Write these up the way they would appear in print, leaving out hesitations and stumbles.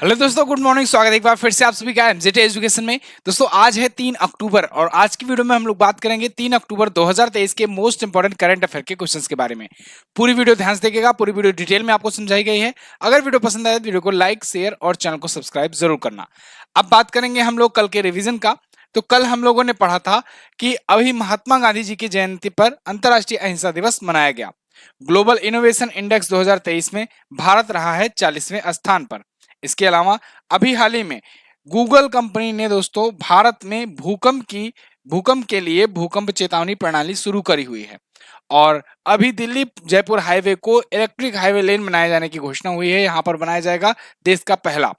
Hello दोस्तों, good morning. स्वागत है एक बार फिर से आप सभी का एमजेटे एजुकेशन में। दोस्तों आज है 3 अक्टूबर और आज की वीडियो में हम लोग बात करेंगे 3 अक्टूबर 2023 के मोस्ट इंपोर्टेंट करंट अफेयर के क्वेश्चंस के बारे में। पूरी वीडियो ध्यान से देखिएगा, पूरी वीडियो डिटेल में आपको समझाई गई है। अगर वीडियो पसंद आए तो वीडियो को लाइक, शेयर और चैनल को सब्सक्राइब जरूर करना। अब बात करेंगे हम लोग कल के रिविजन का। तो कल हम लोगों ने पढ़ा था कि अभी महात्मा गांधी जी की जयंती पर अंतर्राष्ट्रीय अहिंसा दिवस मनाया गया। ग्लोबल इनोवेशन इंडेक्स 2023 में भारत रहा है 40वें स्थान पर। इसके अलावा अभी हाल ही में गूगल कंपनी ने दोस्तों भारत में भूकंप के लिए भूकंप चेतावनी प्रणाली शुरू करी हुई है। और अभी दिल्ली जयपुर हाईवे को इलेक्ट्रिक हाईवे लेन बनाए जाने की घोषणा हुई है। यहाँ पर बनाया जाएगा देश का पहला।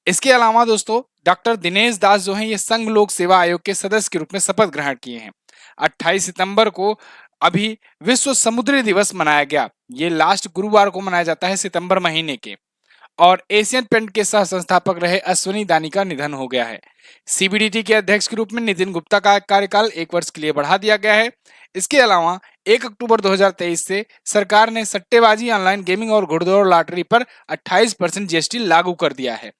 इसके अलावा दोस्तों डॉक्टर दिनेश दास जो हैं ये संघ लोक सेवा आयोग के सदस्य के रूप में शपथ ग्रहण किए हैं। 28 सितंबर को अभी विश्व समुद्री दिवस मनाया गया। ये लास्ट गुरुवार को मनाया जाता है सितंबर महीने के। और एशियन पेंट के सह संस्थापक रहे अश्वनी दानी का निधन हो गया है। सीबीडीटी के अध्यक्ष के रूप में नितिन गुप्ता का कार्यकाल 1 वर्ष के लिए बढ़ा दिया गया है। इसके अलावा 1 अक्टूबर 2023 से सरकार ने सट्टेबाजी, ऑनलाइन गेमिंग और घुड़दौड़ लॉटरी पर 28% जीएसटी लागू कर दिया है।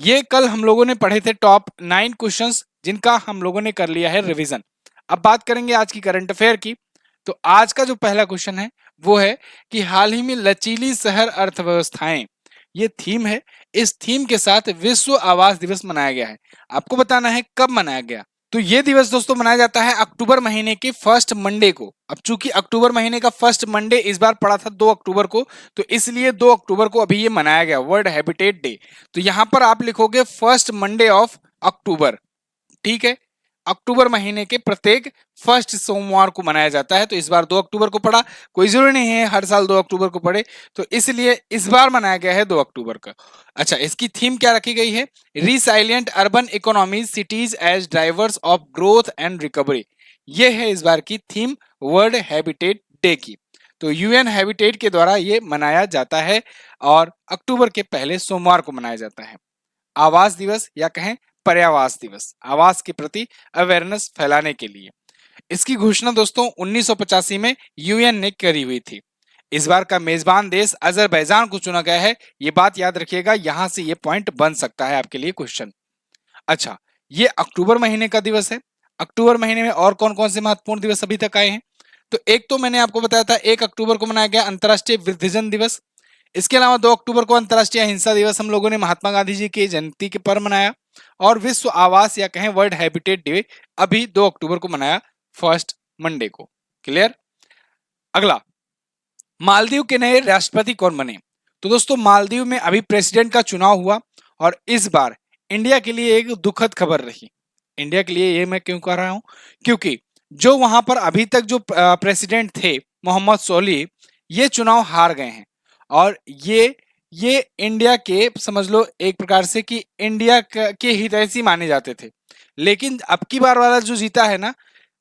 ये कल हम लोगों ने पढ़े थे टॉप 9 क्वेश्चंस, जिनका हम लोगों ने कर लिया है रिवीजन। अब बात करेंगे आज की करंट अफेयर की। तो आज का जो पहला क्वेश्चन है वो है कि हाल ही में लचीली शहर अर्थव्यवस्थाएं, ये थीम है। इस थीम के साथ विश्व आवास दिवस मनाया गया है। आपको बताना है कब मनाया गया। तो ये दिवस दोस्तों मनाया जाता है अक्टूबर महीने के फर्स्ट मंडे को। अब चूंकि अक्टूबर महीने का फर्स्ट मंडे इस बार पड़ा था 2 अक्टूबर को, तो इसलिए 2 अक्टूबर को अभी ये मनाया गया वर्ल्ड हैबिटेट डे। तो यहां पर आप लिखोगे फर्स्ट मंडे ऑफ अक्टूबर। ठीक है, अक्टूबर महीने के प्रत्येक फर्स्ट सोमवार को मनाया जाता है। तो इस बार 2 अक्टूबर को पड़ा, कोई जरूरी नहीं है हर साल 2 अक्टूबर को पड़े, तो इसलिए इस बार मनाया गया है 2 अक्टूबर का। अच्छा, इसकी थीम क्या रखी गई है? Resilient urban economy cities as drivers of growth and recovery. ये है इस बार की थीम वर्ल्ड हैबिटेट डे की। तो यूएन हैबिटेट के द्वारा ये मनाया जाता है और अक्टूबर के पहले सोमवार को मनाया जाता है। आवास दिवस या कहें पर्यावास दिवस, आवास के प्रति अवेयरनेस फैलाने के लिए। इसकी घोषणा दोस्तों 1985 में यूएन ने करी हुई थी। इस बार का मेजबान देश अजरबैजान को चुना गया है। ये बात याद रखिएगा, यहां से ये पॉइंट बन सकता है आपके लिए क्वेश्चन। अच्छा, ये अक्टूबर महीने का दिवस है। अक्टूबर महीने में और कौन कौन से महत्वपूर्ण दिवस अभी तक आए हैं? तो एक तो मैंने आपको बताया था 1 अक्टूबर को मनाया गया अंतर्राष्ट्रीय वृद्धजन दिवस। इसके अलावा 2 अक्टूबर को अंतर्राष्ट्रीय अहिंसा दिवस हम लोगों ने महात्मा गांधी जी की जयंती के पर मनाया। और विश्व आवास या कहें वर्ल्ड हैबिटेट डे अभी 2 अक्टूबर को मनाया फर्स्ट मंडे को। क्लियर? अगला, मालदीव के नए राष्ट्रपति कौन बने? तो दोस्तों मालदीव में अभी प्रेसिडेंट का चुनाव हुआ और इस बार इंडिया के लिए एक दुखद खबर रही। इंडिया के लिए ये मैं क्यों कह रहा हूं? क्योंकि जो वहां पर अभी तक जो प्रेसिडेंट थे मोहम्मद सोली, ये चुनाव हार गए हैं। और ये इंडिया के समझ लो एक प्रकार से कि इंडिया के हितैषी माने जाते थे। लेकिन अब की बार वाला जो जीता है ना,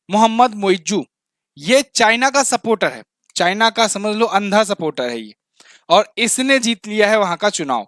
मोहम्मद मोइज्जू, ये चाइना का सपोर्टर है। चाइना का समझ लो अंधा सपोर्टर है ये। और इसने जीत लिया है वहां का चुनाव।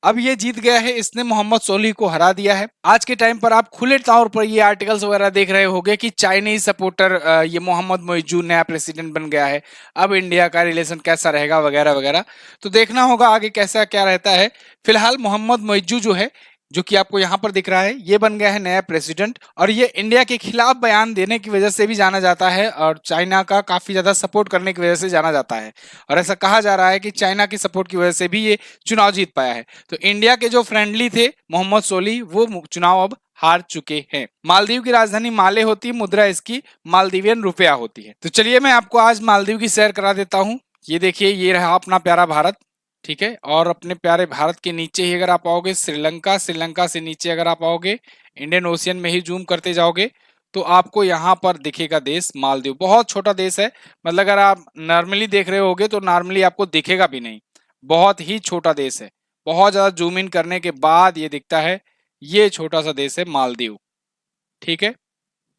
अब ये जीत गया है, इसने मोहम्मद सोलिह को हरा दिया है। आज के टाइम पर आप खुले तौर पर ये आर्टिकल्स वगैरह देख रहे होंगे कि चाइनीज सपोर्टर ये मोहम्मद मोइज्जू नया प्रेसिडेंट बन गया है, अब इंडिया का रिलेशन कैसा रहेगा वगैरह वगैरह। तो देखना होगा आगे कैसा क्या रहता है। फिलहाल मोहम्मद मोइज्जू जो है, जो कि आपको यहाँ पर दिख रहा है, ये बन गया है नया प्रेसिडेंट। और ये इंडिया के खिलाफ बयान देने की वजह से भी जाना जाता है और चाइना का काफी ज्यादा सपोर्ट करने की वजह से जाना जाता है। और ऐसा कहा जा रहा है कि चाइना की सपोर्ट की वजह से भी ये चुनाव जीत पाया है। तो इंडिया के जो फ्रेंडली थे मोहम्मद सोली, वो चुनाव अब हार चुके हैं। मालदीव की राजधानी माले होती है, मुद्रा इसकी मालदीवियन रुपया होती है। तो चलिए मैं आपको आज मालदीव की सैर करा देता हूँ। ये देखिए, ये रहा अपना प्यारा भारत। ठीक है, और अपने प्यारे भारत के नीचे ही अगर आप आओगे श्रीलंका, श्रीलंका से नीचे अगर आप आओगे इंडियन ओशियन में ही जूम करते जाओगे तो आपको यहाँ पर दिखेगा देश मालदीव। बहुत छोटा देश है, मतलब अगर आप नॉर्मली देख रहे होगे तो नॉर्मली आपको दिखेगा भी नहीं, बहुत ही छोटा देश है। बहुत ज्यादा जूम इन करने के बाद ये दिखता है, ये छोटा सा देश है मालदीव। ठीक है,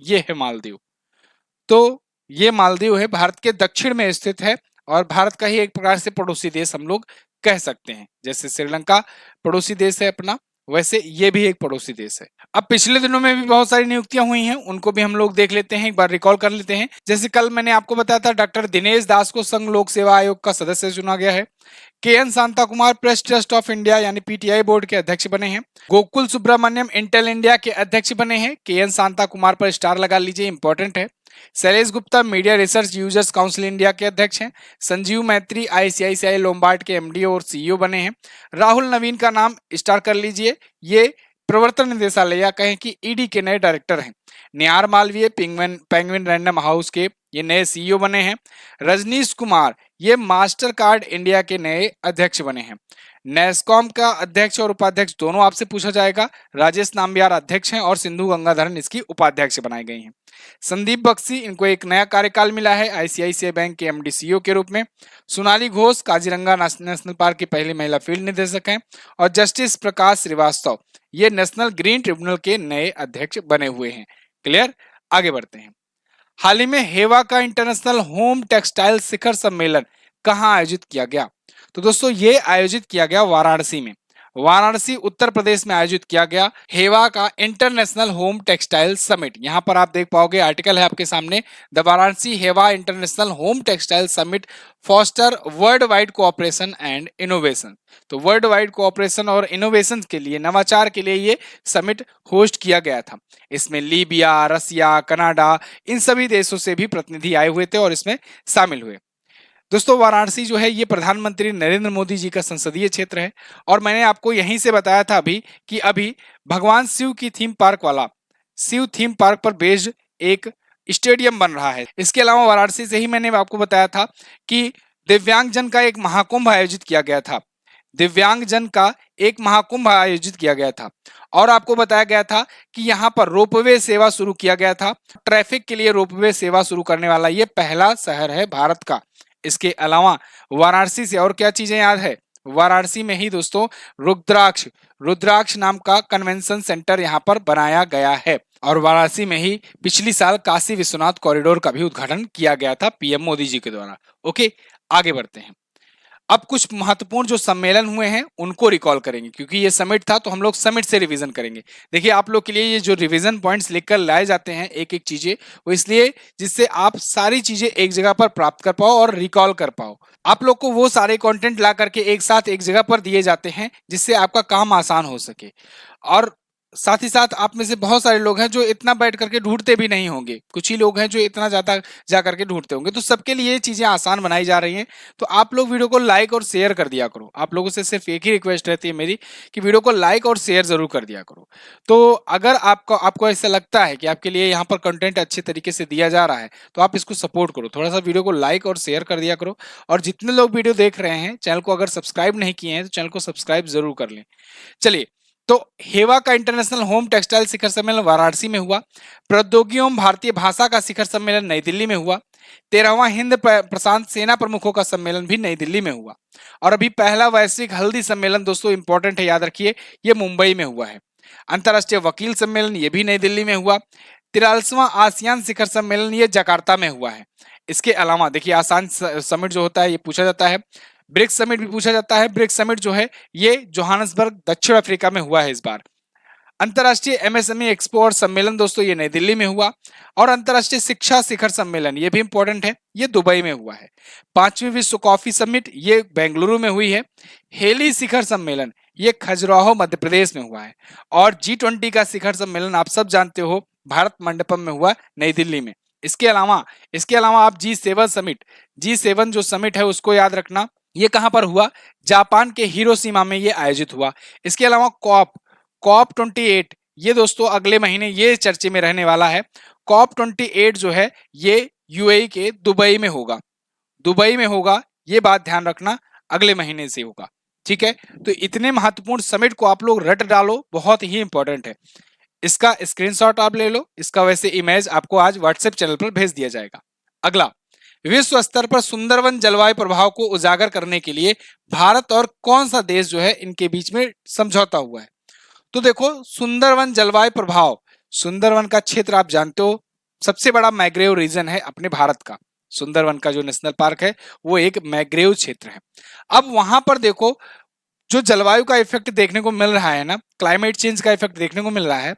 ये है मालदीव। तो ये मालदीव है, भारत के दक्षिण में स्थित है और भारत का ही एक प्रकार से पड़ोसी देश हम लोग कह सकते हैं। जैसे श्रीलंका पड़ोसी देश है अपना, वैसे ये भी एक पड़ोसी देश है। अब पिछले दिनों में भी बहुत सारी नियुक्तियां हुई हैं, उनको भी हम लोग देख लेते हैं, एक बार रिकॉल कर लेते हैं। जैसे कल मैंने आपको बताया था डॉक्टर दिनेश दास को संघ लोक सेवा आयोग का सदस्य चुना गया है। K N Shanta Kumar Press Trust of India यानी पीटीआई बोर्ड के अध्यक्ष बने हैं। गोकुल सुब्रमण्यम इंटेल इंडिया के अध्यक्ष बने हैं। के एन शांता कुमार पर स्टार लगा लीजिए, इंपॉर्टेंट है। Shailesh Gupta media research users council India के अध्यक्ष हैं। संजीव मैत्री आईसीआईसीआई लोम्बार्ड के एमडी और सीईओ बने हैं। राहुल नवीन का नाम स्टार कर लीजिए, ये प्रवर्तन निदेशालय या कहें कि ईडी के नए डायरेक्टर हैं। निहार मालवीय पेंगुइन रैंडम हाउस के ये नए सीईओ बने हैं। रजनीश कुमार ये मास्टर कार्ड इंडिया के नए अध्यक्ष बने हैं। नेस्कॉम का अध्यक्ष और उपाध्यक्ष दोनों आपसे पूछा जाएगा। राजेश नाम्बियार अध्यक्ष हैं और सिंधु गंगाधरन इसकी उपाध्यक्ष बनाई गई हैं। संदीप बख्शी इनको एक नया कार्यकाल मिला है आईसीआईसीआई बैंक के एमडी सीईओ के रूप में। सोनाली घोष काजीरंगा नेशनल पार्क की पहली महिला फील्ड निदेशक हैं। और जस्टिस प्रकाश श्रीवास्तव ये नेशनल ग्रीन ट्रिब्यूनल के नए अध्यक्ष बने हुए हैं। क्लियर, आगे बढ़ते हैं। हाल ही में हेवा का इंटरनेशनल होम टेक्सटाइल शिखर सम्मेलन कहां आयोजित किया गया? तो दोस्तों ये आयोजित किया गया वाराणसी में। वाराणसी उत्तर प्रदेश में आयोजित किया गया हेवा का इंटरनेशनल होम टेक्सटाइल समिट। यहां पर आप देख पाओगे, आर्टिकल है आपके सामने, द वाराणसी हेवा international home textile summit foster world wide cooperation and innovation. तो वर्ल्ड वाइड कोऑपरेशन और इनोवेशन के लिए, नवाचार के लिए ये समिट होस्ट किया गया था। इसमें लीबिया, रसिया, कनाडा इन सभी देशों से भी प्रतिनिधि आए हुए थे और इसमें शामिल हुए। दोस्तों वाराणसी जो है ये प्रधानमंत्री नरेंद्र मोदी जी का संसदीय क्षेत्र है। और मैंने आपको यहीं से बताया था अभी कि अभी भगवान शिव की थीम पार्क वाला, शिव थीम पार्क पर बेस्ड एक स्टेडियम बन रहा है। इसके अलावा वाराणसी से ही मैंने आपको बताया था कि दिव्यांगजन का एक महाकुंभ आयोजित किया गया था। दिव्यांगजन का एक महाकुंभ आयोजित किया गया था और आपको बताया गया था कि यहाँ पर रोपवे सेवा शुरू किया गया था। ट्रैफिक के लिए रोपवे सेवा शुरू करने वाला ये पहला शहर है भारत का। इसके अलावा वाराणसी से और क्या चीजें याद है? वाराणसी में ही दोस्तों रुद्राक्ष नाम का कन्वेंशन सेंटर यहाँ पर बनाया गया है। और वाराणसी में ही पिछली साल काशी विश्वनाथ कॉरिडोर का भी उद्घाटन किया गया था पीएम मोदी जी के द्वारा। ओके, आगे बढ़ते हैं। अब कुछ महत्वपूर्ण जो सम्मेलन हुए हैं उनको रिकॉल करेंगे, क्योंकि ये समिट था तो हम लोग समिट से रिवीजन करेंगे। देखिए आप लोग के लिए ये जो रिवीजन पॉइंट्स लिखकर लाए जाते हैं एक एक चीजें, वो इसलिए जिससे आप सारी चीजें एक जगह पर प्राप्त कर पाओ और रिकॉल कर पाओ। आप लोग को वो सारे कंटेंट ला करके एक साथ एक जगह पर दिए जाते हैं जिससे आपका काम आसान हो सके। और साथ ही साथ आप में से बहुत सारे लोग हैं जो इतना बैठ करके ढूंढते भी नहीं होंगे, कुछ ही लोग हैं जो इतना ज्यादा जा करके ढूंढते होंगे। तो सबके लिए ये चीजें आसान बनाई जा रही हैं। तो आप लोग वीडियो को लाइक और शेयर कर दिया करो। आप लोगों से सिर्फ एक ही रिक्वेस्ट रहती है मेरी कि वीडियो को लाइक और शेयर जरूर कर दिया करो। तो अगर आपको ऐसा लगता है कि आपके लिए यहाँ पर कंटेंट अच्छे तरीके से दिया जा रहा है तो आप इसको सपोर्ट करो, थोड़ा सा वीडियो को लाइक और शेयर कर दिया करो। और जितने लोग वीडियो देख रहे हैं, चैनल को अगर सब्सक्राइब नहीं किए हैं तो चैनल को सब्सक्राइब जरूर कर लें। चलिए, तो हेवा का इंटरनेशनल होम टेक्सटाइल शिखर सम्मेलन वाराणसी में हुआ। प्रौद्योगिकी एवं भारतीय भाषा का शिखर सम्मेलन नई दिल्ली में हुआ। 13वां हिंद प्रशांत सेना प्रमुखों का सम्मेलन भी नई दिल्ली में हुआ। और अभी पहला वैश्विक हल्दी सम्मेलन दोस्तों इंपॉर्टेंट है, याद रखिए, ये मुंबई में हुआ है। अंतर्राष्ट्रीय वकील सम्मेलन ये भी नई दिल्ली में हुआ। 43वां आसियान शिखर सम्मेलन ये जकार्ता में हुआ है। इसके अलावा देखिए आसान समिट जो होता है ये पूछा जाता है, ब्रिक्स समिट भी पूछा जाता है। ब्रिक्स समिट जो है ये जोहान्सबर्ग दक्षिण अफ्रीका में हुआ है इस बार। अंतर्राष्ट्रीय एमएसएमई एक्सपो और सम्मेलन दोस्तों ये नई दिल्ली में हुआ। और अंतर्राष्ट्रीय शिक्षा शिखर सम्मेलन ये भी इंपॉर्टेंट है, ये दुबई में हुआ है। 5वीं विश्व कॉफी समिट ये बेंगलुरु में हुई है। हेली शिखर सम्मेलन ये खजुराहो मध्य प्रदेश में हुआ है। और G20 का शिखर सम्मेलन आप सब जानते हो भारत मंडपम में हुआ नई दिल्ली में। इसके अलावा आप G7 जो समिट है उसको याद रखना, ये कहां पर हुआ? जापान के हिरोशिमा में ये आयोजित हुआ। इसके अलावा कॉप 28 ये दोस्तों अगले महीने ये चर्चे में रहने वाला है। कॉप 28 जो है ये यूएई के दुबई में होगा, ये बात ध्यान रखना, अगले महीने से होगा। ठीक है, तो इतने महत्वपूर्ण समिट को आप लोग रट डालो, बहुत ही इंपॉर्टेंट है। इसका स्क्रीनशॉट आप ले लो, इसका वैसे इमेज आपको आज व्हाट्सएप चैनल पर भेज दिया जाएगा। अगला, विश्व स्तर पर सुंदरवन जलवायु प्रभाव को उजागर करने के लिए भारत और कौन सा देश जो है इनके बीच में समझौता हुआ है? तो देखो, सुंदरवन जलवायु प्रभाव, सुंदरवन का क्षेत्र आप जानते हो सबसे बड़ा मैग्रेव रीजन है अपने भारत का। सुंदरवन का जो नेशनल पार्क है वो एक मैग्रेव क्षेत्र है। अब वहां पर देखो जो जलवायु का इफेक्ट देखने को मिल रहा है ना, क्लाइमेट चेंज का इफेक्ट देखने को मिल रहा है,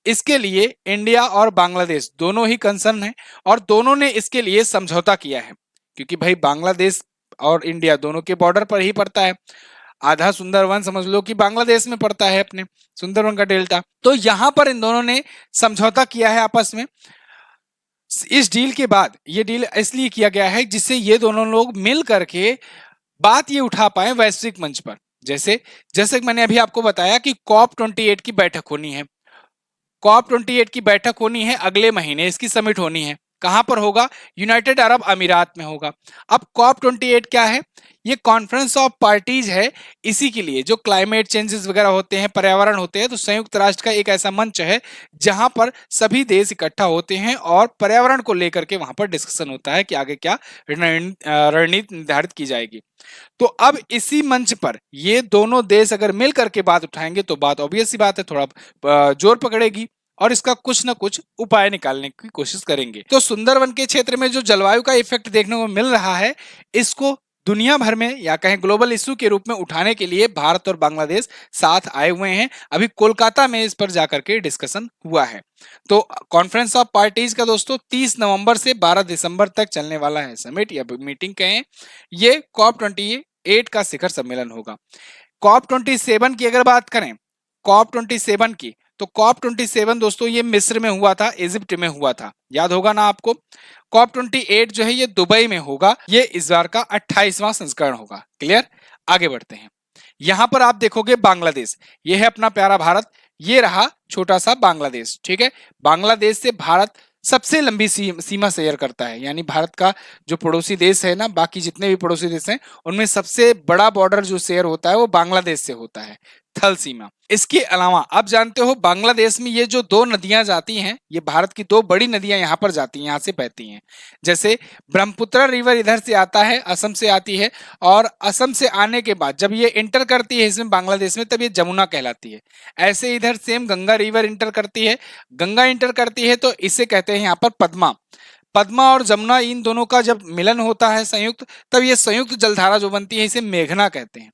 इसके लिए इंडिया और बांग्लादेश दोनों ही कंसर्न है और दोनों ने इसके लिए समझौता किया है। क्योंकि भाई बांग्लादेश और इंडिया दोनों के बॉर्डर पर ही पड़ता है। आधा सुंदरवन समझ लो कि बांग्लादेश में पड़ता है अपने सुंदरवन का डेल्टा। तो यहां पर इन दोनों ने समझौता किया है आपस में। इस डील के बाद, ये डील इसलिए किया गया है जिससे ये दोनों लोग मिल करके बात ये उठा पाए वैश्विक मंच पर। जैसे जैसे कि मैंने अभी आपको बताया कि COP28 की बैठक होनी है। COP28 की बैठक होनी है अगले महीने, इसकी समिट होनी है। कहां पर होगा? यूनाइटेड अरब अमीरात में होगा। अब COP28 क्या है? ये कॉन्फ्रेंस ऑफ पार्टीज है। इसी के लिए जो क्लाइमेट चेंजेस वगैरह होते हैं, पर्यावरण होते हैं, तो संयुक्त राष्ट्र का एक ऐसा मंच है जहां पर सभी देश इकट्ठा होते हैं और पर्यावरण को लेकर के वहां पर डिस्कशन होता है कि आगे क्या रणनीति निर्धारित की जाएगी। तो अब इसी मंच पर ये दोनों देश अगर मिल करके बात उठाएंगे तो बात ऑब्वियस सी बात है थोड़ा जोर पकड़ेगी और इसका कुछ ना कुछ उपाय निकालने की कोशिश करेंगे। तो सुंदरवन के क्षेत्र में जो जलवायु का इफेक्ट देखने को मिल रहा है, इसको दुनिया भर में या कहें ग्लोबल इश्यू के रूप में उठाने के लिए भारत और बांग्लादेश साथ आए हुए हैं। अभी कोलकाता में इस पर जाकर के डिस्कशन हुआ है। तो कॉन्फ्रेंस ऑफ पार्टीज का दोस्तों 30 नवंबर से 12 दिसंबर तक चलने वाला है समिट या मीटिंग कहें। ये COP28 का शिखर सम्मेलन होगा। COP27 की अगर बात करें, COP27 की, तो COP27 दोस्तों ये मिस्र में हुआ था, इजिप्ट में हुआ था, याद होगा ना आपको। COP28 जो है ये दुबई में होगा। ये इस बार का 28वां संस्करण होगा। क्लियर? आगे बढ़ते हैं। यहां पर आप देखोगे बांग्लादेश, ये है अपना प्यारा भारत, ये रहा छोटा सा बांग्लादेश। ठीक है, बांग्लादेश से भारत सबसे लंबी सीमा शेयर करता है। यानी भारत का जो पड़ोसी देश है ना, बाकी जितने भी पड़ोसी देश हैं उनमें सबसे बड़ा बॉर्डर जो शेयर होता है वो बांग्लादेश से होता है, थल सीमा। इसके अलावा आप जानते हो बांग्लादेश में ये जो दो नदियां जाती हैं, ये भारत की दो बड़ी नदियां यहां पर जाती हैं, यहां से बहती हैं। जैसे ब्रह्मपुत्र रिवर इधर से आता है, असम से आती है, और असम से आने के बाद जब ये इंटर करती है इसमें बांग्लादेश में, तब ये जमुना कहलाती है। ऐसे इधर सेम गंगा रिवर इंटर करती है, गंगा इंटर करती है तो इसे कहते हैं यहाँ पर पद्मा। पद्मा और जमुना इन दोनों का जब मिलन होता है संयुक्त, तब ये संयुक्त जलधारा जो बनती है इसे मेघना कहते हैं।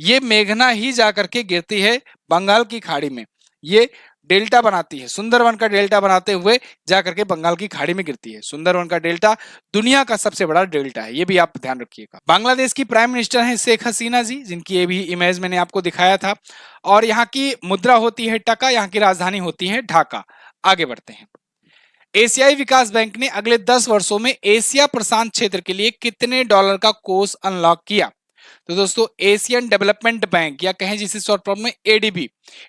ये मेघना ही जाकर के गिरती है बंगाल की खाड़ी में। ये डेल्टा बनाती है, सुंदरवन का डेल्टा बनाते हुए जाकर के बंगाल की खाड़ी में गिरती है। सुंदरवन का डेल्टा दुनिया का सबसे बड़ा डेल्टा है, ये भी आप ध्यान रखिएगा। बांग्लादेश की प्राइम मिनिस्टर हैं शेख हसीना जी, जिनकी ये भी इमेज मैंने आपको दिखाया था। और यहाँ की मुद्रा होती है टका, यहाँ की राजधानी होती है ढाका। आगे बढ़ते हैं। एशियाई विकास बैंक ने अगले 10 वर्षों में एशिया प्रशांत क्षेत्र के लिए कितने डॉलर का कोष अनलॉक किया? तो दोस्तों एशियन डेवलपमेंट बैंक या कहें जिसे शॉर्ट फॉर्म में एडीबी,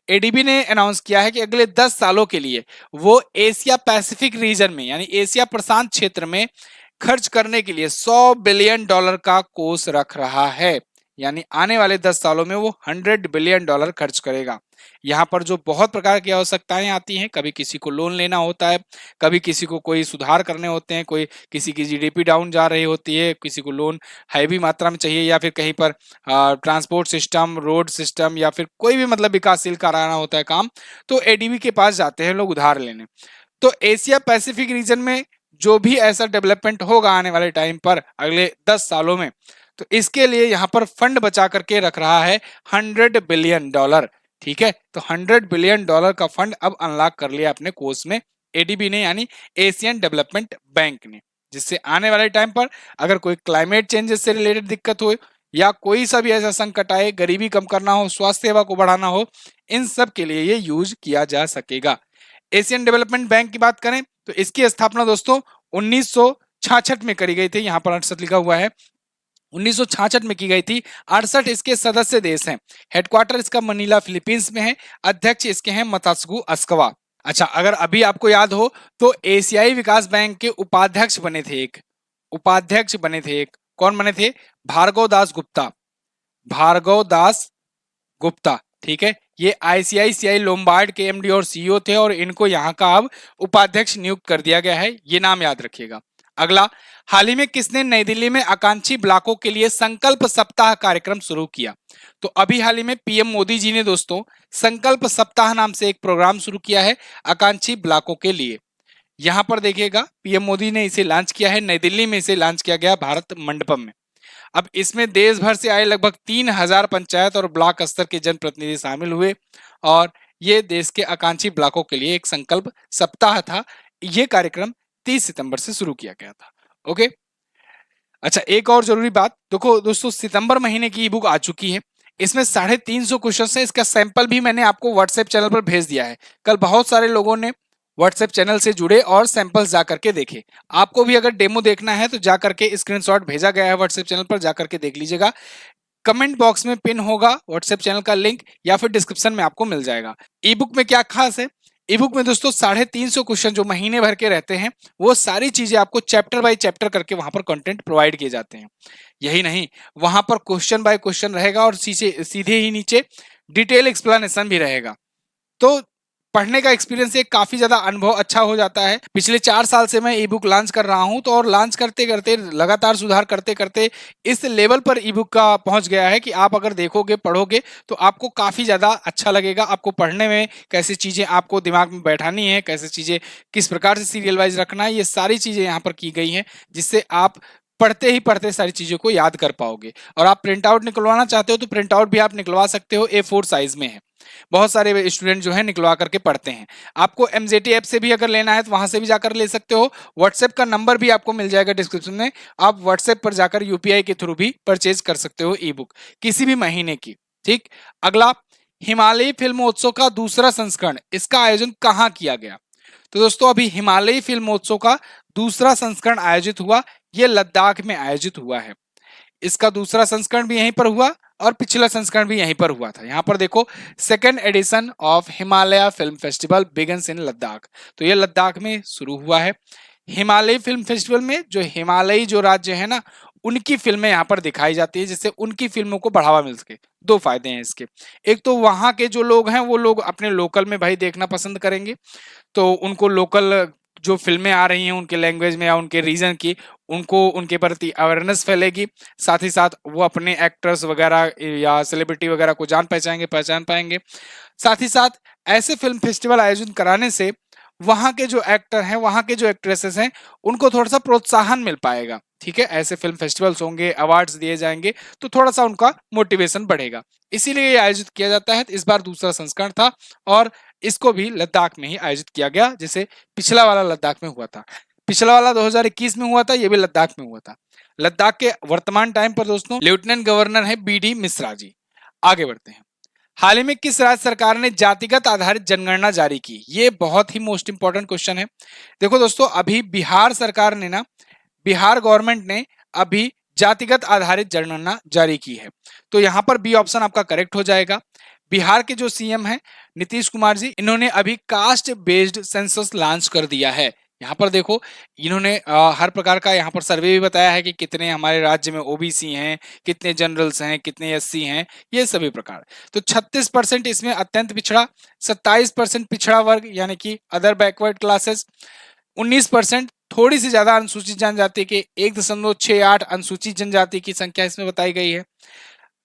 एडीबी ने अनाउंस किया है कि अगले 10 सालों के लिए वो एशिया पैसिफिक रीजन में यानी एशिया प्रशांत क्षेत्र में खर्च करने के लिए 100 बिलियन डॉलर का कोष रख रहा है। यानी आने वाले 10 सालों में वो 100 बिलियन डॉलर खर्च करेगा। यहाँ पर जो बहुत प्रकार की आवश्यकताएं आती हैं, कभी किसी को लोन लेना होता है, कभी किसी को कोई सुधार करने होते हैं, कोई किसी की जीडीपी डाउन जा रही होती है, किसी को लोन हैवी मात्रा में चाहिए, या फिर कहीं पर ट्रांसपोर्ट सिस्टम, रोड सिस्टम, या फिर कोई भी मतलब विकासशील कराना होता है काम, तो एडीबी के पास जाते हैं लोग उधार लेने। तो एशिया पैसिफिक रीजन में जो भी ऐसा डेवलपमेंट होगा आने वाले टाइम पर अगले 10 सालों में, तो इसके लिए यहाँ पर फंड बचा करके रख रहा है 100 बिलियन डॉलर। ठीक है, तो 100 बिलियन डॉलर का फंड अब अनलॉक कर लिया अपने कोष में एडीबी ने, यानी एशियन डेवलपमेंट बैंक ने, जिससे आने वाले टाइम पर अगर कोई क्लाइमेट चेंजेस से रिलेटेड दिक्कत हो या कोई सा भी ऐसा संकट आए, गरीबी कम करना हो, स्वास्थ्य सेवा को बढ़ाना हो, इन सब के लिए ये यूज किया जा सकेगा। एशियन डेवलपमेंट बैंक की बात करें तो इसकी स्थापना दोस्तों 1966 में करी गई थी। यहाँ पर 68 लिखा हुआ है, 1966 में की गई थी। 68 इसके सदस्य देश हैं। हेडक्वार्टर इसका मनीला फिलीपींस में है। अध्यक्ष इसके हैं मतास्गु अस्कवा। अच्छा, अगर अभी आपको याद हो तो एशियाई विकास बैंक के उपाध्यक्ष बने थे एक, कौन बने थे? भार्गव दास गुप्ता। ठीक है, ये आईसीआईसीआई लोम्बार्ड के एमडी और सीईओ थे और इनको यहाँ का अब उपाध्यक्ष नियुक्त कर दिया गया है, ये नाम याद रखिएगा। अगला, हाल ही में किसने नई दिल्ली में आकांक्षी ब्लॉकों के लिए संकल्प सप्ताह कार्यक्रम शुरू किया? तो अभी हाल ही में पीएम मोदी जी ने दोस्तों संकल्प सप्ताह नाम से एक प्रोग्राम शुरू किया है आकांक्षी ब्लॉकों के लिए। यहां पर देखिएगा पीएम मोदी ने इसे लॉन्च किया है, नई दिल्ली में इसे लॉन्च किया गया भारत मंडपम में। अब इसमें देश भर से आए लगभग 3000 पंचायत और ब्लॉक स्तर के जनप्रतिनिधि शामिल हुए और ये देश के आकांक्षी ब्लॉकों के लिए एक संकल्प सप्ताह था। ये कार्यक्रम 30 सितंबर से शुरू किया गया था। ओके, अच्छा, एक और जरूरी बात, देखो दोस्तों, सितंबर महीने की ई बुक आ चुकी है। इसमें 350 क्वेश्चन है। इसका सैंपल भी मैंने आपको व्हाट्सएप चैनल पर भेज दिया है। कल बहुत सारे लोगों ने व्हाट्सएप चैनल से जुड़े और सैंपल्स जा करके देखे। आपको भी अगर डेमो देखना है तो जा करके स्क्रीनशॉट भेजा गया है व्हाट्सएप चैनल पर, जा करके देख लीजिएगा। कमेंट बॉक्स में पिन होगा व्हाट्सएप चैनल का लिंक, या फिर डिस्क्रिप्शन में आपको मिल जाएगा। ई बुक में क्या खास है, ई बुक में दोस्तों 350 क्वेश्चन जो महीने भर के रहते हैं, वो सारी चीजें आपको चैप्टर बाय चैप्टर करके वहां पर कंटेंट प्रोवाइड किए जाते हैं। यही नहीं, वहां पर क्वेश्चन बाय क्वेश्चन रहेगा और सीधे ही नीचे डिटेल एक्सप्लेनेशन भी रहेगा। तो पढ़ने का एक्सपीरियंस एक काफी ज्यादा अनुभव अच्छा हो जाता है। पिछले 4 साल से मैं ई बुक लॉन्च कर रहा हूं, तो और लॉन्च करते करते लगातार सुधार करते करते इस लेवल पर ई बुक का पहुंच गया है कि आप अगर देखोगे पढ़ोगे तो आपको काफी ज्यादा अच्छा लगेगा। आपको पढ़ने में कैसी चीजें आपको दिमाग में बैठानी है, कैसे चीजें किस प्रकार से सीरियल वाइज रखना है, ये सारी चीजें यहाँ पर की गई हैं, जिससे आप पढ़ते ही पढ़ते सारी चीजों को याद कर पाओगे। और आप प्रिंट आउट निकलवाना चाहते हो तो प्रिंट आउट भी आप निकलवा सकते हो, A4 साइज में है। बहुत सारे स्टूडेंट जो है निकलवा करके पढ़ते हैं। आपको एमजेटी ऐप से भी अगर लेना है तो वहां से भी जाकर ले सकते हो। व्हाट्सएप का नंबर भी आपको मिल जाएगा डिस्क्रिप्शन में, आप व्हाट्सएप पर जाकर यूपीआई के थ्रू भी परचेज कर सकते हो ई बुक किसी भी महीने की। ठीक, अगला, हिमालयी फिल्मोत्सव का दूसरा संस्करण, इसका आयोजन कहाँ किया गया? तो दोस्तों, अभी हिमालयी फिल्मोत्सव का दूसरा संस्करण आयोजित हुआ, यह लद्दाख में आयोजित हुआ है। इसका दूसरा संस्करण भी यहीं पर हुआ और पिछला संस्करण भी यहीं पर हुआ था। यहां पर देखो, second edition of Himalaya film festival begins in Ladakh, तो ये लद्दाख में शुरू हुआ है। हिमालयी फिल्म फेस्टिवल में जो हिमालयी जो राज्य है ना, उनकी फिल्में यहाँ पर दिखाई जाती है, जिससे उनकी फिल्मों को बढ़ावा मिल सके। दो फायदे हैं इसके, एक तो वहां के जो लोग हैं वो लोग अपने लोकल में भाई देखना पसंद करेंगे, तो उनको लोकल जो फिल्में आ रही हैं उनके लैंग्वेज में या उनके रीजन की, उनको उनके प्रति अवेयरनेस फैलेगी। साथ ही साथ वो अपने एक्टर्स वगैरह या सेलिब्रिटी वगैरह को पहचान पाएंगे। साथ ही साथ ऐसे फिल्म फेस्टिवल आयोजन कराने से वहां के जो एक्टर हैं, वहां के जो एक्ट्रेसेस हैं, उनको थोड़ा सा प्रोत्साहन मिल पाएगा। ठीक है, ऐसे फिल्म फेस्टिवल्स होंगे, अवार्ड्स दिए जाएंगे, तो थोड़ा सा उनका मोटिवेशन बढ़ेगा। इसीलिए ये आयोजित किया जाता है। इस बार दूसरा संस्करण था और इसको भी लद्दाख में ही आयोजित किया गया, जैसे पिछला वाला लद्दाख में हुआ था। पिछला वाला 2021 में हुआ था, ये भी लद्दाख में हुआ था। लद्दाख के वर्तमान टाइम पर दोस्तों लेफ्टिनेंट गवर्नर है BD मिश्रा जी। आगे बढ़ते हैं। हाल ही में किस राज्य सरकार ने जातिगत आधारित जनगणना जारी की? ये बहुत ही मोस्ट इंपॉर्टेंट क्वेश्चन है। देखो दोस्तों, अभी बिहार सरकार ने ना, बिहार गवर्नमेंट ने अभी जातिगत आधारित जनगणना जारी की है। तो यहां पर बी ऑप्शन आपका करेक्ट हो जाएगा। बिहार के जो सीएम हैं नीतीश कुमार जी, इन्होंने अभी कास्ट बेस्ड सेंसस लॉन्च कर दिया है। यहाँ पर देखो, इन्होंने हर प्रकार का यहाँ पर सर्वे भी बताया है कि कितने हमारे राज्य में ओबीसी हैं, कितने जनरल्स हैं, कितने एससी हैं, ये सभी प्रकार। तो 36% इसमें अत्यंत पिछड़ा, 27% पिछड़ा वर्ग यानी कि अदर बैकवर्ड क्लासेस, 19% थोड़ी सी ज्यादा अनुसूचित जनजाति के, 1.68 अनुसूचित जनजाति की संख्या इसमें बताई गई है।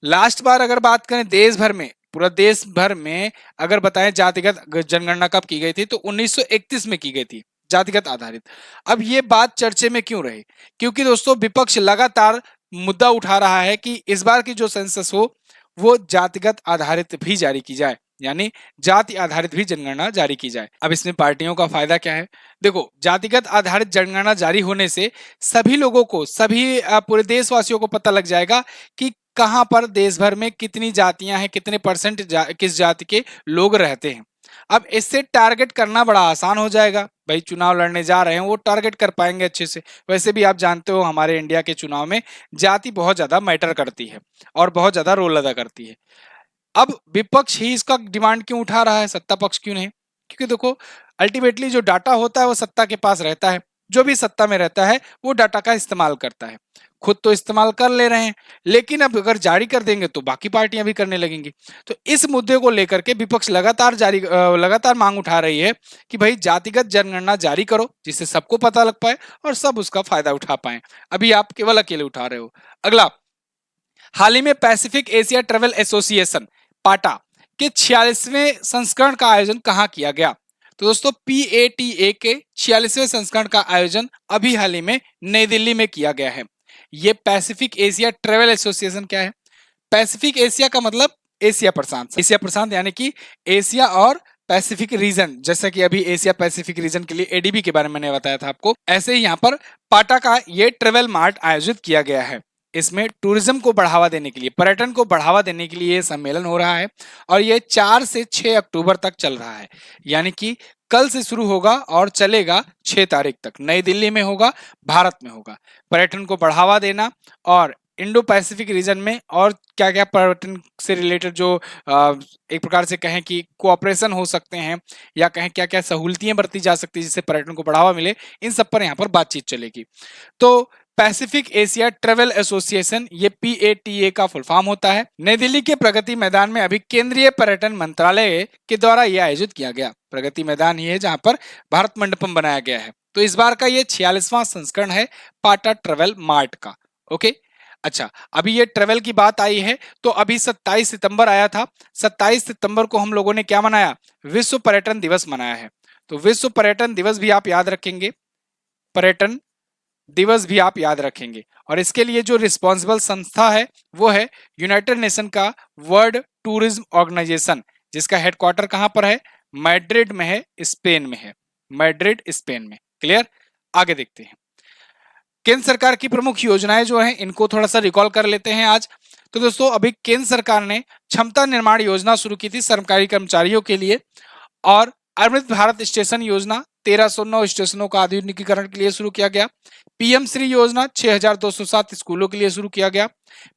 लास्ट बार अगर बात करें देश भर में, पूरा देश भर में अगर बताएं जातिगत जनगणना कब की गई थी, तो 1931 में की गई थी, जातिगत आधारित। अब ये बात चर्चे में क्यों रही? क्योंकि दोस्तों विपक्ष लगातार मुद्दा उठा रहा है कि इस बार की जो सेंसस हो वो जातिगत आधारित भी जारी की जाए, यानी जाति आधारित भी जनगणना जारी की जाए। अब इसमें पार्टियों का फायदा क्या है? देखो, जातिगत आधारित जनगणना जारी होने से सभी लोगों को, सभी पूरे देशवासियों को पता लग जाएगा कि कहां पर देश भर में कितनी जातियां हैं, कितने परसेंट किस जाति के लोग रहते हैं। अब इससे टारगेट करना बड़ा आसान हो जाएगा। भाई चुनाव लड़ने जा रहे हैं, वो टारगेट कर पाएंगे अच्छे से। वैसे भी आप जानते हो हमारे इंडिया के चुनाव में जाति बहुत ज्यादा मैटर करती है और बहुत ज्यादा रोल अदा करती है। अब विपक्ष ही इसका डिमांड क्यों उठा रहा है, सत्ता पक्ष क्यों नहीं? क्योंकि देखो, अल्टीमेटली जो डाटा होता है वो सत्ता के पास रहता है। जो भी सत्ता में रहता है वो डाटा का इस्तेमाल करता है। खुद तो इस्तेमाल कर ले रहे हैं, लेकिन अब अगर जारी कर देंगे तो बाकी पार्टियां भी करने लगेंगी। तो इस मुद्दे को लेकर के विपक्ष लगातार मांग उठा रही है कि भाई जातिगत जनगणना जारी करो, जिससे सबको पता लग पाए और सब उसका फायदा उठा पाए। अभी आप केवल अकेले उठा रहे हो। अगला, हाल ही में पैसिफिक एशिया ट्रेवल एसोसिएशन पाटा के 46वें संस्करण का आयोजन कहां किया गया? तो दोस्तों PATA के 46वें संस्करण का आयोजन अभी हाल ही में नई दिल्ली में किया गया है। ये पैसिफिक एशिया ट्रेवल एसोसिएशन क्या है? पैसिफिक एशिया का मतलब एशिया प्रशांत, एशिया प्रशांत यानी कि एशिया और पैसिफिक रीजन, जैसा कि अभी एशिया पैसिफिक रीजन के लिए एडीबी के बारे में मैंने बताया था आपको, ऐसे ही यहाँ पर पाटा का ये ट्रेवल मार्ट आयोजित किया गया है। इसमें टूरिज्म को बढ़ावा देने के लिए, पर्यटन को बढ़ावा देने के लिए ये सम्मेलन हो रहा है और ये 4 से 6 अक्टूबर तक चल रहा है। यानी कि कल से शुरू होगा और चलेगा 6 तारीख तक। नई दिल्ली में होगा, भारत में होगा। पर्यटन को बढ़ावा देना और इंडो पैसिफिक रीजन में और क्या क्या पर्यटन से रिलेटेड जो एक प्रकार से कहें कि कोऑपरेशन हो सकते हैं या कहें क्या क्या सहूलतियां बरती जा सकती है जिससे पर्यटन को बढ़ावा मिले, इन सब पर यहाँ पर बातचीत चलेगी। तो पैसिफिक एशिया ट्रेवल एसोसिएशन, ये PATA का फुल फॉर्म होता है। नई दिल्ली के प्रगति मैदान में अभी केंद्रीय पर्यटन मंत्रालय के द्वारा यह आयोजित किया गया। प्रगति मैदान ही है जहां पर भारत मंडपम बनाया गया है। तो इस बार का ये 46वां संस्करण है पाटा ट्रेवल मार्ट का। ओके, अच्छा, अभी ये ट्रेवल की बात आई है तो अभी 27 सितंबर आया था। 27 सितंबर को हम लोगों ने क्या मनाया? विश्व पर्यटन दिवस मनाया है। तो विश्व पर्यटन दिवस भी आप याद रखेंगे, पर्यटन दिवस भी आप याद रखेंगे। और इसके लिए जो रिस्पॉन्सिबल संस्था है वो है यूनाइटेड नेशन का वर्ल्ड टूरिज्म ऑर्गेनाइजेशन, जिसका हेडक्वार्टर कहां पर है? मैड्रिड में है, स्पेन में है। मैड्रिड, स्पेन में। क्लियर? आगे देखते हैं केंद्र सरकार की प्रमुख योजनाएं जो हैं, इनको थोड़ा सा रिकॉल कर लेते हैं आज। तो दोस्तों, अभी केंद्र सरकार ने क्षमता निर्माण योजना शुरू की थी सरकारी कर्मचारियों के लिए, और अमृत भारत स्टेशन योजना 1309 स्टेशनों का आधुनिकीकरण के लिए शुरू किया गया। पीएम श्री योजना 6207 स्कूलों के लिए शुरू किया गया।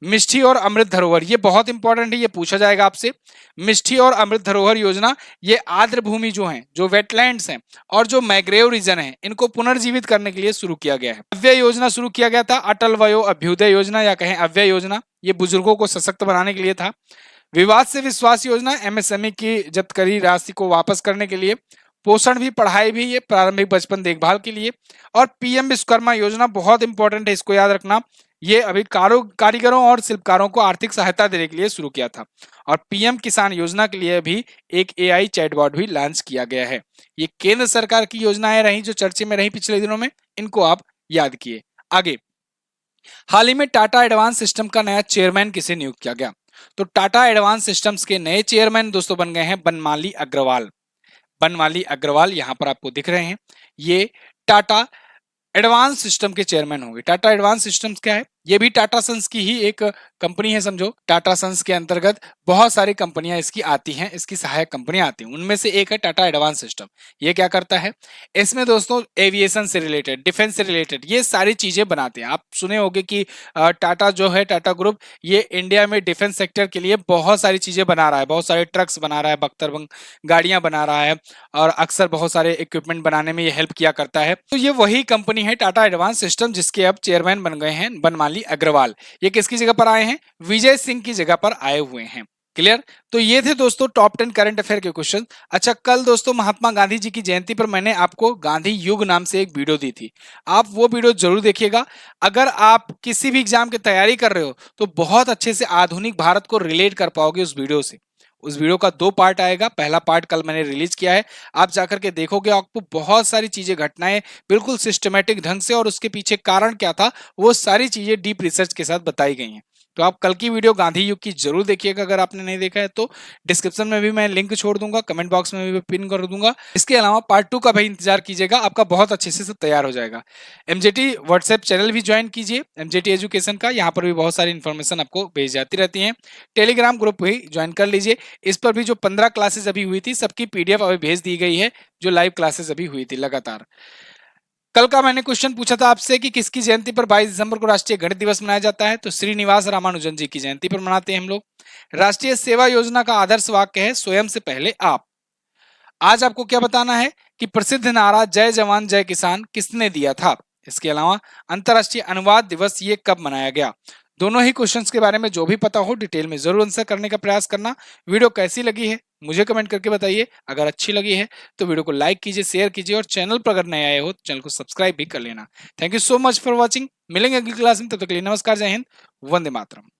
मिष्टी और अमृत धरोहर, ये बहुत इंपॉर्टेंट है, ये पूछा जाएगा आपसे। मिष्टी और अमृत धरोहर योजना, ये आर्द्र भूमि जो है, जो वेटलैंड्स हैं और जो मैग्रेव रीजन है, इनको पुनर्जीवित करने के लिए शुरू किया गया है। अव्यय योजना शुरू किया गया था, अटल वयो अभ्युदय योजना या कहें अव्यय योजना, ये बुजुर्गों को सशक्त बनाने के लिए था। विवाद से विश्वास योजना, MSME की जब्त करी राशि को वापस करने के लिए। पोषण भी, पढ़ाई भी, ये प्रारंभिक बचपन देखभाल के लिए। और पीएम विश्वकर्मा योजना बहुत इंपॉर्टेंट है, इसको याद रखना। ये अभी कारीगरों और शिल्पकारों को आर्थिक सहायता देने के लिए शुरू किया था। और पीएम किसान योजना के लिए भी एक AI चैटबॉट भी लॉन्च किया गया है। ये केंद्र सरकार की योजनाएं रही जो चर्चे में रही पिछले दिनों में, इनको आप याद किए। आगे, हाल ही में टाटा एडवांस सिस्टम का नया चेयरमैन किसे नियुक्त किया गया? तो टाटा एडवांस सिस्टम्स के नए चेयरमैन दोस्तों बन गए हैं बनमाली अग्रवाल। बनमाली अग्रवाल यहां पर आपको दिख रहे हैं, ये टाटा एडवांस सिस्टम के चेयरमैन होंगे। टाटा एडवांस सिस्टम्स क्या है? ये भी टाटा सन्स की ही एक कंपनी है, समझो। टाटा सन्स के अंतर्गत बहुत सारी कंपनियां इसकी आती हैं, इसकी सहायक कंपनियां आती हैं, उनमें से एक है टाटा एडवांस सिस्टम। ये क्या करता है? इसमें दोस्तों एविएशन से रिलेटेड, डिफेंस से रिलेटेड ये सारी चीजें बनाते हैं। आप सुने होंगे कि टाटा जो है, टाटा ग्रुप, ये इंडिया में डिफेंस सेक्टर के लिए बहुत सारी चीजें बना रहा है, बहुत सारे ट्रक्स बना रहा है, बख्तर गाड़ियां बना रहा है, और अक्सर बहुत सारे इक्विपमेंट बनाने में ये हेल्प किया करता है। तो ये वही कंपनी है टाटा एडवांस सिस्टम, जिसके अब चेयरमैन बन गए हैं बनमाली अग्रवाल। ये किसकी जगह पर आए हैं? विजय सिंह की जगह पर आए हुए हैं। क्लियर? तो ये थे दोस्तों टॉप 10 करंट अफेयर के क्वेश्चन। अच्छा, कल दोस्तों महात्मा गांधी जी की जयंती पर मैंने आपको गांधी युग नाम से एक वीडियो दी थी, आप वो वीडियो जरूर देखिएगा। अगर आप किसी भी एग्जाम की तैयारी कर रहे हो तो बहुत अच्छे से आधुनिक भारत को रिलेट कर पाओगे उस वीडियो से। उस वीडियो का 2 पार्ट आएगा, पहला पार्ट कल मैंने रिलीज किया है, आप जाकर के देखोगे, आपको बहुत सारी चीजें, घटनाएं बिल्कुल सिस्टमेटिक ढंग से और उसके पीछे कारण क्या था वो सारी चीजें डीप रिसर्च के साथ बताई गई हैं। तो आप कल की वीडियो गांधी युग की जरूर देखिएगा, अगर आपने नहीं देखा है तो। डिस्क्रिप्शन में भी मैं लिंक छोड़ दूंगा, कमेंट बॉक्स में भी पिन कर दूंगा। इसके अलावा पार्ट 2 का भी इंतजार कीजिएगा, आपका बहुत अच्छे से सब तैयार हो जाएगा। MJT व्हाट्सएप चैनल भी ज्वाइन कीजिए, MJT एजुकेशन का, यहाँ पर भी बहुत सारी इन्फॉर्मेशन आपको भेज जाती रहती है। टेलीग्राम ग्रुप भी ज्वाइन कर लीजिए, इस पर भी जो 15 क्लासेस अभी हुई थी सबकी PDF अभी भेज दी गई है, जो लाइव क्लासेस अभी हुई थी लगातार। कल का मैंने क्वेश्चन पूछा था आपसे कि किसकी जयंती पर 22 दिसंबर को राष्ट्रीय गणित दिवस मनाया जाता है? तो श्रीनिवास रामानुजन जी की जयंती पर मनाते हैं हम लोग। राष्ट्रीय सेवा योजना का आदर्श वाक्य है स्वयं से पहले आप। आज आपको क्या बताना है कि प्रसिद्ध नारा जय जवान जय किसान किसने दिया था? इसके अलावा अंतरराष्ट्रीय अनुवाद दिवस ये कब मनाया गया? दोनों ही क्वेश्चंस के बारे में जो भी पता हो डिटेल में जरूर आंसर करने का प्रयास करना। वीडियो कैसी लगी है मुझे कमेंट करके बताइए। अगर अच्छी लगी है तो वीडियो को लाइक कीजिए, शेयर कीजिए, और चैनल पर अगर नए आए हो तो चैनल को सब्सक्राइब भी कर लेना। Thank you so much for watching. मिलेंगे अगली क्लास में, तब तक के लिए नमस्कार, जय हिंद, वंदे मातरम।